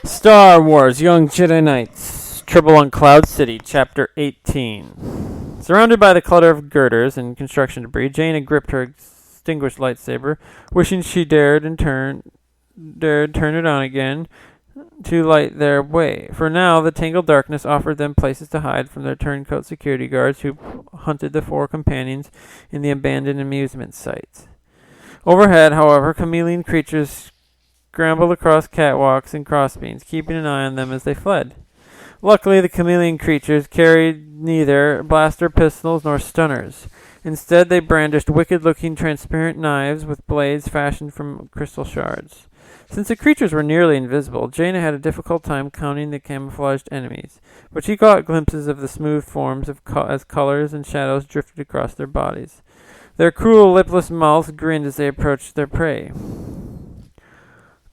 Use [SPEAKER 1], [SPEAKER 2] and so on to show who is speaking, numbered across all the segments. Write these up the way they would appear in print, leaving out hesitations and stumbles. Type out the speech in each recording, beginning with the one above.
[SPEAKER 1] Star Wars Young Jedi Knights. Trouble on Cloud City, Chapter 18. Surrounded by the clutter of girders and construction debris, Jaina gripped her extinguished lightsaber, wishing she dared turn it on again to light their way. For now, the tangled darkness offered them places to hide from their turncoat security guards who hunted the four companions in the abandoned amusement site. Overhead, however, chameleon creatures scrambled across catwalks and crossbeams, keeping an eye on them as they fled. Luckily, the chameleon creatures carried neither blaster pistols nor stunners. Instead, they brandished wicked-looking transparent knives with blades fashioned from crystal shards. Since the creatures were nearly invisible, Jaina had a difficult time counting the camouflaged enemies, but she caught glimpses of the smooth forms as colors and shadows drifted across their bodies. Their cruel, lipless mouths grinned as they approached their prey.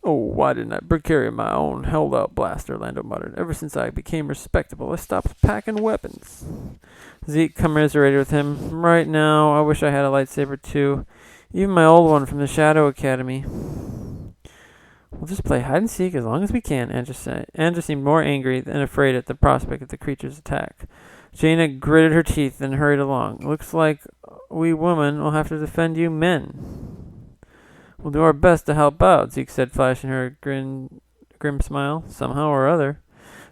[SPEAKER 1] "Oh, why didn't I carry my own held-out blaster?" Lando muttered. "Ever since I became respectable, I stopped packing weapons." Zeke commiserated with him. "Right now, I wish I had a lightsaber too. Even my old one from the Shadow Academy." "We'll just play hide-and-seek as long as we can," Andrew said. Andrew seemed more angry than afraid at the prospect of the creature's attack. Jaina gritted her teeth and hurried along. "Looks like we women will have to defend you men." "We'll do our best to help out," Zeke said, flashing her a grim smile. "Somehow or other."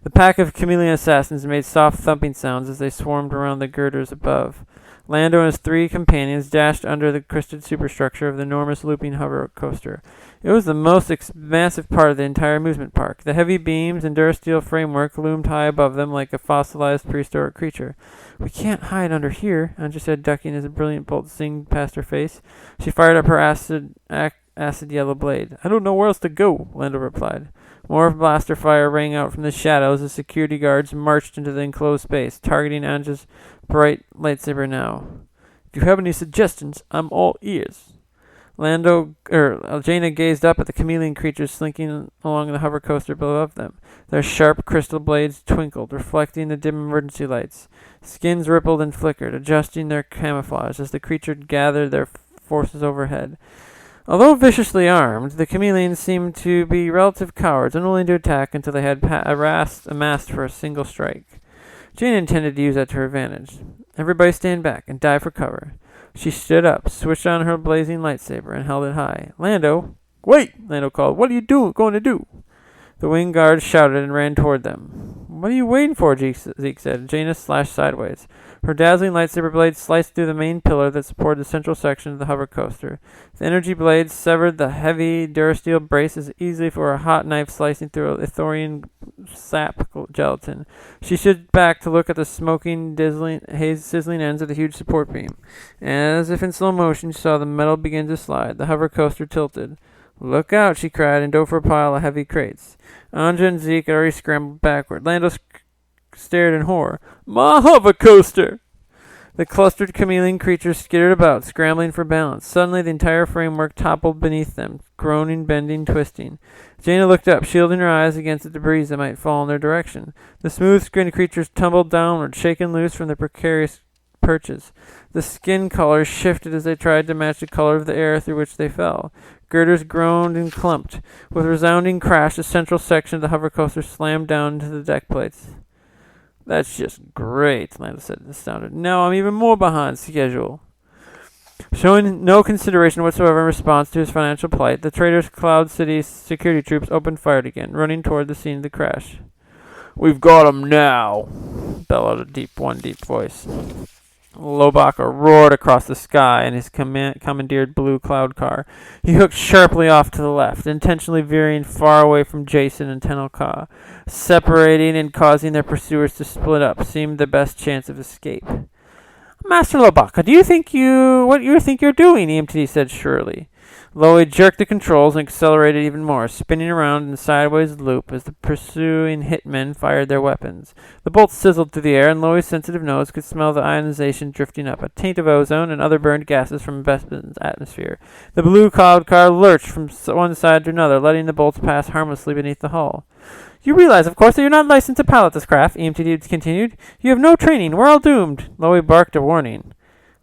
[SPEAKER 1] The pack of chameleon assassins made soft thumping sounds as they swarmed around the girders above. Lando and his three companions dashed under the crested superstructure of the enormous looping hover coaster. It was the most massive part of the entire amusement park. The heavy beams and durasteel framework loomed high above them like a fossilized prehistoric creature. "We can't hide under here," Anja said, ducking as a brilliant bolt zinged past her face. She fired up her acid yellow blade. "I don't know where else to go," Lando replied. More blaster fire rang out from the shadows as security guards marched into the enclosed space, targeting Anja's bright lightsaber now. "If you have any suggestions, I'm all ears." Jaina gazed up at the chameleon creatures slinking along the hover coaster above them. Their sharp crystal blades twinkled, reflecting the dim emergency lights. Skins rippled and flickered, adjusting their camouflage as the creature gathered their forces overhead. Although viciously armed, the chameleons seemed to be relative cowards, unwilling to attack until they had amassed for a single strike. Jane intended to use that to her advantage. "Everybody stand back and dive for cover." She stood up, switched on her blazing lightsaber, and held it high. "Lando!" "Wait!" Lando called. "What are you going to do?" The wing guards shouted and ran toward them. "What are you waiting for?" Zeke said. Jaina slashed sideways. Her dazzling lightsaber blade sliced through the main pillar that supported the central section of the hover coaster. The energy blade severed the heavy durasteel brace as easily for a hot knife slicing through a Ithorian sap gelatin. She stood back to look at the smoking, sizzling ends of the huge support beam. As if in slow motion, she saw the metal begin to slide. The hover coaster tilted. "Look out," she cried, and dove for a pile of heavy crates. Anja and Zeke had already scrambled backward. Lando stared in horror. "My hover coaster!" The clustered chameleon creatures skittered about, scrambling for balance. Suddenly, the entire framework toppled beneath them, groaning, bending, twisting. Jaina looked up, shielding her eyes against the debris that might fall in their direction. The smooth-skinned creatures tumbled downward, shaken loose from their precarious perches. The skin colors shifted as they tried to match the color of the air through which they fell. Girders groaned and clumped. With a resounding crash, the central section of the hover coaster slammed down into the deck plates. "That's just great," Lando said, astounded. "Now I'm even more behind schedule." Showing no consideration whatsoever in response to his financial plight, the traitor's Cloud City security troops opened fire again, running toward the scene of the crash. "We've got 'em now," bellowed a deep voice. Lobaka roared across the sky in his commandeered blue cloud car. He hooked sharply off to the left, intentionally veering far away from Jason and Tenel Ka. Separating and causing their pursuers to split up seemed the best chance of escape. "Master Lobaka, what you think you're doing?" EMT said shrilly. Lowy jerked the controls and accelerated even more, spinning around in a sideways loop as the pursuing hitmen fired their weapons. The bolts sizzled through the air, and Lowy's sensitive nose could smell the ionization drifting up, a taint of ozone and other burned gases from Bespin's atmosphere. The blue cloud car lurched from one side to another, letting the bolts pass harmlessly beneath the hull. "You realize, of course, that you're not licensed to pilot this craft," EMT continued. "You have no training. We're all doomed." Lowy barked a warning.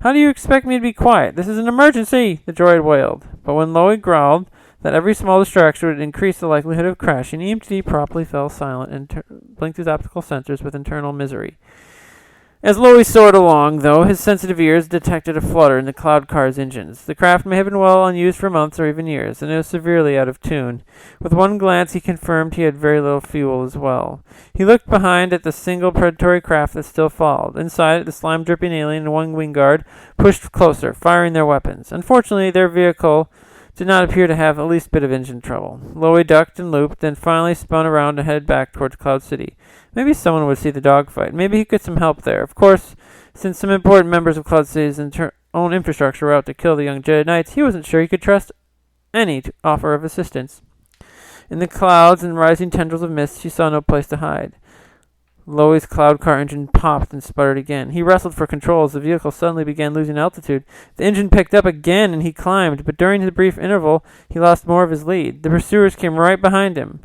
[SPEAKER 1] "How do you expect me to be quiet? This is an emergency," the droid wailed. But when Lowy growled, that every small distraction would increase the likelihood of crashing, EMT promptly fell silent and blinked his optical sensors with internal misery. As Lowy soared along, though, his sensitive ears detected a flutter in the cloud car's engines. The craft may have been well unused for months or even years, and it was severely out of tune. With one glance, he confirmed he had very little fuel as well. He looked behind at the single predatory craft that still followed. Inside it, the slime-dripping alien and one wing guard pushed closer, firing their weapons. Unfortunately, their vehicle did not appear to have the least bit of engine trouble. Lowy ducked and looped, then finally spun around and headed back towards Cloud City. Maybe someone would see the dogfight. Maybe he could get some help there. Of course, since some important members of Cloud City's own infrastructure were out to kill the young Jedi Knights, he wasn't sure he could trust any offer of assistance. In the clouds and rising tendrils of mist, she saw no place to hide. Lowy's cloud car engine popped and sputtered again. He wrestled for control as the vehicle suddenly began losing altitude. The engine picked up again and he climbed, but during the brief interval, he lost more of his lead. The pursuers came right behind him.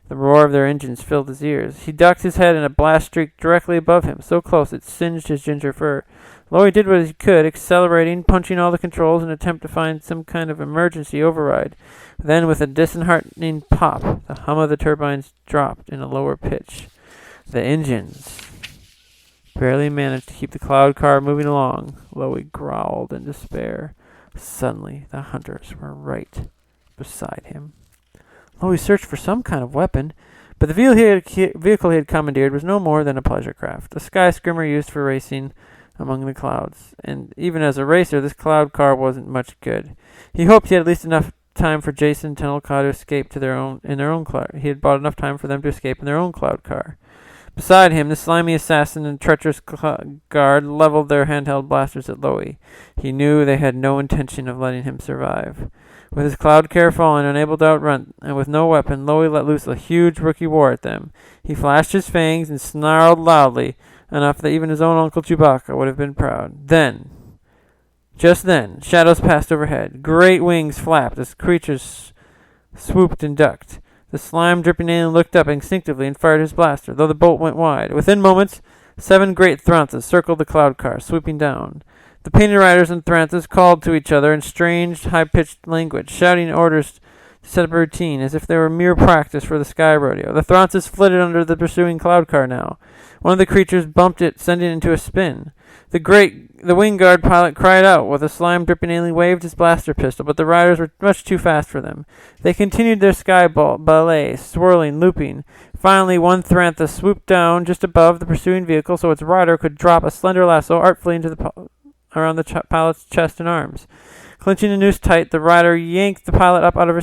[SPEAKER 1] The roar of their engines filled his ears. He ducked his head and a blast streaked directly above him, so close it singed his ginger fur. Lowy did what he could, accelerating, punching all the controls in an attempt to find some kind of emergency override. Then, with a disheartening pop, the hum of the turbines dropped in a lower pitch. The engines barely managed to keep the cloud car moving along. Lowy growled in despair. Suddenly, the hunters were right beside him. Lowy searched for some kind of weapon, but the vehicle he had commandeered was no more than a pleasure craft, a sky skimmer used for racing among the clouds. And even as a racer, this cloud car wasn't much good. He hoped he had at least enough time for Jason and Tenelka to escape in their own cloud. He had bought enough time for them to escape in their own cloud car. Beside him, the slimy assassin and treacherous guard leveled their handheld blasters at Lowy. He knew they had no intention of letting him survive. With his cloud car fallen, unable to outrun, and with no weapon, Lowy let loose a huge rookie war at them. He flashed his fangs and snarled loudly, enough that even his own Uncle Chewbacca would have been proud. Just then, shadows passed overhead. Great wings flapped as creatures swooped and ducked. The slime-dripping alien looked up instinctively and fired his blaster, though the bolt went wide. Within moments, 7 great Thranthas circled the cloud car, swooping down. The painted riders and Thranthas called to each other in strange, high-pitched language, shouting orders to set up a routine, as if they were mere practice for the sky rodeo. The Thranthas flitted under the pursuing cloud car now. One of the creatures bumped it, sending it into a spin. The wing guard pilot cried out, while the slime-dripping alien waved his blaster pistol, but the riders were much too fast for them. They continued their sky ballet, swirling, looping. Finally, one Thrantha swooped down just above the pursuing vehicle so its rider could drop a slender lasso artfully around the pilot's chest and arms. Clinching the noose tight, the rider yanked the pilot up out of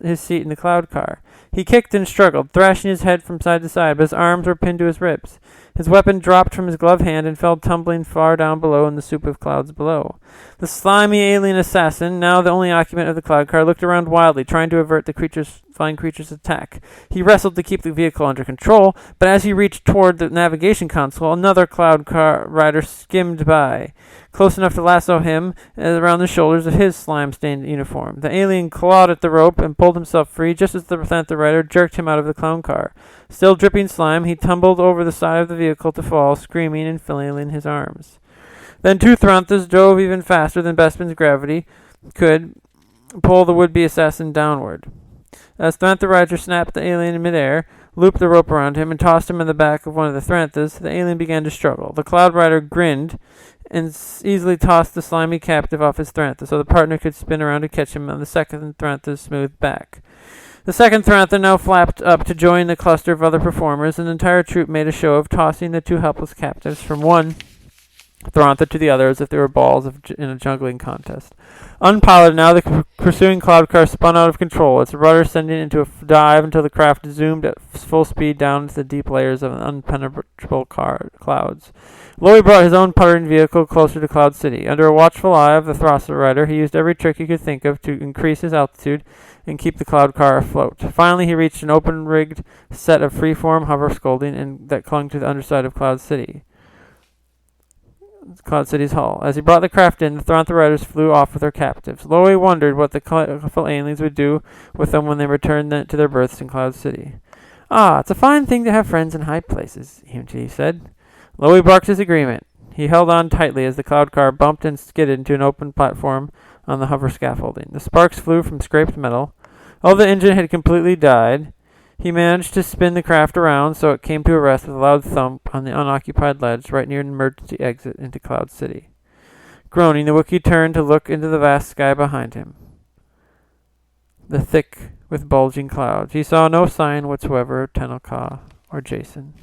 [SPEAKER 1] his seat in the cloud car. He kicked and struggled, thrashing his head from side to side, but his arms were pinned to his ribs. His weapon dropped from his gloved hand and fell tumbling far down below in the soup of clouds below. The slimy alien assassin, now the only occupant of the cloud car, looked around wildly, trying to avert the flying creature's attack. He wrestled to keep the vehicle under control, but as he reached toward the navigation console, another cloud car rider skimmed by, close enough to lasso him around the shoulders of his slime-stained uniform. The alien clawed at the rope and pulled himself free just as the Thantha rider jerked him out of the clown car. Still dripping slime, he tumbled over the side of the vehicle to fall, screaming and flailing his arms. Then 2 Thranthas drove even faster than Bespin's gravity could pull the would-be assassin downward. As Thantha rider snapped the alien in midair, looped the rope around him, and tossed him in the back of one of the Thranthas, the alien began to struggle. The cloud rider grinned and easily tossed the slimy captive off his Thrantha, so the partner could spin around to catch him on the second Thranta's smooth back. The second Thrantha now flapped up to join the cluster of other performers, and the entire troop made a show of tossing the 2 helpless captives from one Thrantha to the other as if they were balls in a juggling contest. Unpiloted now, the pursuing cloud car spun out of control, its rudder sending it into a dive until the craft zoomed at full speed down into the deep layers of unpenetrable clouds. Lowy brought his own puttering vehicle closer to Cloud City. Under a watchful eye of the Throssler rider, he used every trick he could think of to increase his altitude and keep the cloud car afloat. Finally, he reached an open-rigged set of free-form hover scolding that clung to the underside of Cloud City's hull. As he brought the craft in, the Thantha riders flew off with their captives. Lowy wondered what the colorful aliens would do with them when they returned to their berths in Cloud City. "Ah, it's a fine thing to have friends in high places," he said. Lowy barked his agreement. He held on tightly as the cloud car bumped and skidded into an open platform on the hover scaffolding. The sparks flew from scraped metal. Although the engine had completely died, he managed to spin the craft around so it came to a rest with a loud thump on the unoccupied ledge right near an emergency exit into Cloud City. Groaning, the Wookiee turned to look into the vast sky behind him, the thick with bulging clouds. He saw no sign whatsoever of Tenel Ka or Jason.